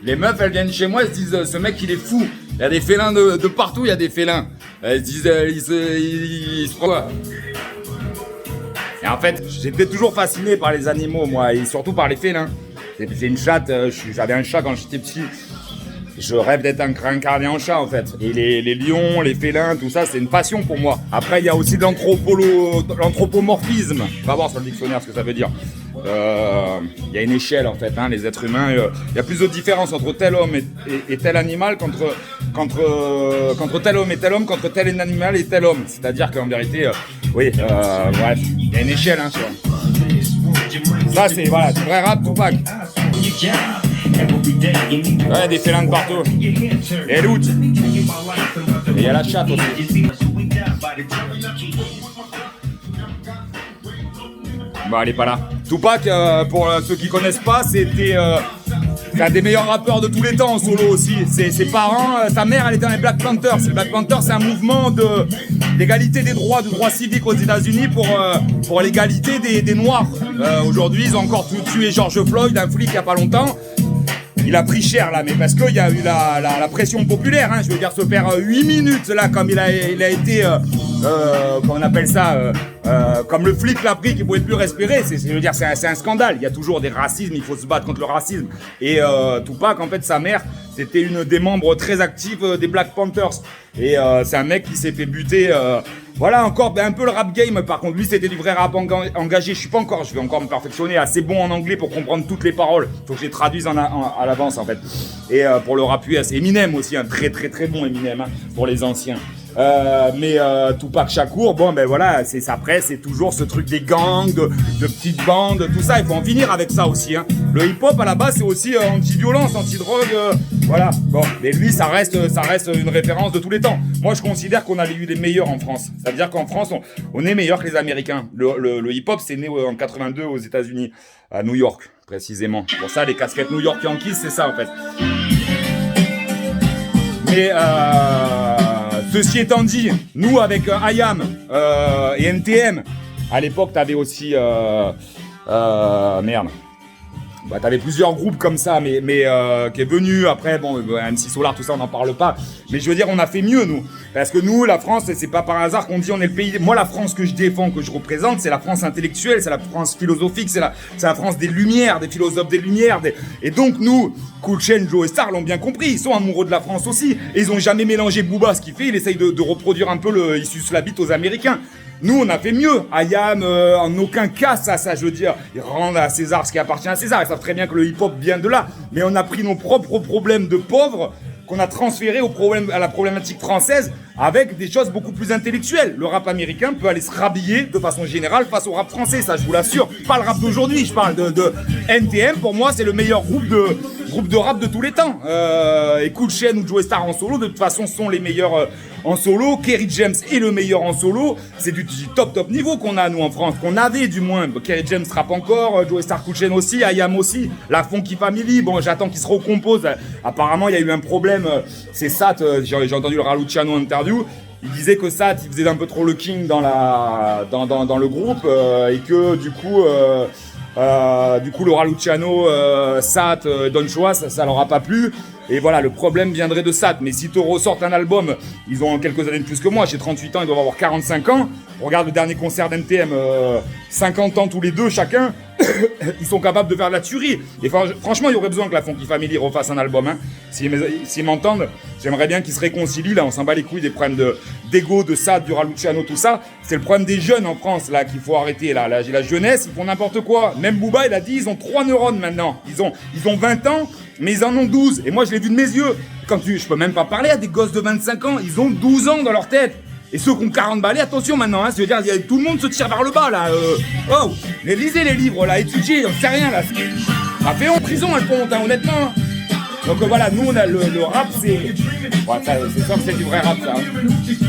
Les meufs, elles viennent chez moi, elles se disent, ce mec, il est fou. Il y a des félins de partout, il y a des félins. Elles se disent, ils se quoi. Et en fait, j'étais toujours fasciné par les animaux, moi, et surtout par les félins. J'ai une chatte, j'avais un chat quand j'étais petit. Je rêve d'être incarné en chat, en fait. Et les lions, les félins, tout ça, c'est une passion pour moi. Après, il y a aussi l'anthropomorphisme. Va voir sur le dictionnaire ce que ça veut dire. Il y a une échelle, en fait, hein, les êtres humains. Il y a plus de différence entre tel homme et tel animal qu'entre tel homme et tel homme, qu'entre tel animal et tel homme. C'est-à-dire qu'en vérité, bref, il y a une échelle, hein, ça, c'est, voilà, du vrai rap, Tupac. Ouais, des félins de partout. Et l'out. Et il y a la chatte aussi. Bon, elle est pas là. Tupac, pour ceux qui connaissent pas, c'était un des meilleurs rappeurs de tous les temps en solo aussi. Ses parents, sa mère, elle était dans les Black Panthers. Les Black Panthers, c'est un mouvement d'égalité des droits, de droits civiques aux États-Unis pour l'égalité des Noirs. Aujourd'hui, ils ont encore tué George Floyd, un flic il y a pas longtemps. Il a pris cher là, mais parce qu'il y a eu la pression populaire, hein, je veux dire, se faire 8 minutes là, comme il a été, comment on appelle ça, comme le flic l'a pris, qu'il ne pouvait plus respirer, je veux dire, c'est un scandale. Il y a toujours des racismes, il faut se battre contre le racisme. Et Tupac, en fait, sa mère, c'était une des membres très actifs des Black Panthers. Et c'est un mec qui s'est fait buter. Voilà, encore un peu le rap game. Par contre, lui, c'était du vrai rap engagé. Je vais encore me perfectionner. Assez bon en anglais pour comprendre toutes les paroles. Faut que je les traduise à l'avance, en fait. Et pour le rap US, Eminem aussi, un très très très bon Eminem, hein, pour les anciens. Mais Tupac Shakur, bon ben voilà, après c'est toujours ce truc des gangs, de petites bandes, tout ça, il faut en finir avec ça aussi, hein. Le hip-hop à la base c'est aussi anti-violence, anti-drogue, voilà. Bon, mais lui ça reste une référence de tous les temps. Moi je considère qu'on a eu les meilleurs en France. Ça veut dire qu'en France on est meilleur que les Américains. Le hip-hop c'est né en 82 aux États-Unis, à New York précisément. Pour ça les casquettes New York Yankees c'est ça en fait. Mais ceci étant dit, nous avec IAM et NTM, à l'époque t'avais aussi merde. Bah, t'avais plusieurs groupes comme ça, mais qui est venu après, bon, MC Solar, tout ça, on n'en parle pas. Mais je veux dire, on a fait mieux, nous. Parce que nous, la France, c'est pas par hasard qu'on dit on est le pays... Moi, la France que je défends, que je représente, c'est la France intellectuelle, c'est la France philosophique, c'est la France des Lumières, des philosophes des Lumières. Et donc, nous, Cool Chain, Joe et Star l'ont bien compris. Ils sont amoureux de la France aussi. Et ils ont jamais mélangé Booba, ce qu'il fait. Il essaye de reproduire un peu il suce la bite aux Américains. Nous, on a fait mieux. IAM, en aucun cas, ça, je veux dire, ils rendent à César ce qui appartient à César. Ils savent très bien que le hip-hop vient de là. Mais on a pris nos propres problèmes de pauvres qu'on a transférés à la problématique française avec des choses beaucoup plus intellectuelles. Le rap américain peut aller se rhabiller de façon générale face au rap français, ça je vous l'assure. Pas le rap d'aujourd'hui, je parle de NTM. Pour moi, c'est le meilleur groupe de rap de tous les temps. Et Cool Chain ou Joe Star en solo, de toute façon, sont les meilleurs en solo. Kerry James est le meilleur en solo. C'est du top niveau qu'on a, nous, en France. Qu'on avait, du moins. Kerry James rappe encore. Joe Star, Cool Chain aussi. IAM aussi. La Funky Family. Bon, j'attends qu'il se recompose. Apparemment, il y a eu un problème. C'est Sat. J'ai entendu le Raluciano interview. Il disait que Sat, il faisait un peu trop le king dans le groupe. Et que, du coup, le Raluciano, Sat, Don Choa, ça leur a pas plu. Et voilà, le problème viendrait de Sat. Mais si te ressortent un album, ils ont quelques années de plus que moi. J'ai 38 ans, ils doivent avoir 45 ans. Regarde le dernier concert d'NTM, 50 ans tous les deux chacun. Ils sont capables de faire de la tuerie. Et franchement, il y aurait besoin que la Funky Family refasse un album. Hein. S'ils m'entendent, j'aimerais bien qu'ils se réconcilient. Là, on s'en bat les couilles des problèmes d'ego, de Sat, du Raluciano, tout ça. C'est le problème des jeunes en France, là, qu'il faut arrêter. Là, la jeunesse, ils font n'importe quoi. Même Booba, il a dit, ils ont 3 neurones maintenant. Ils ont 20 ans. Mais ils en ont 12, et moi je l'ai vu de mes yeux. Je peux même pas parler à des gosses de 25 ans, ils ont 12 ans dans leur tête. Et ceux qui ont 40 balais, attention maintenant, hein, c'est-à-dire tout le monde se tire vers le bas là. Oh, lisez les livres là, étudiez, on sait rien là. Ça fait en prison le ponte, hein, honnêtement. Donc voilà, nous on a le rap, c'est sûr que c'est du vrai rap ça. Hein.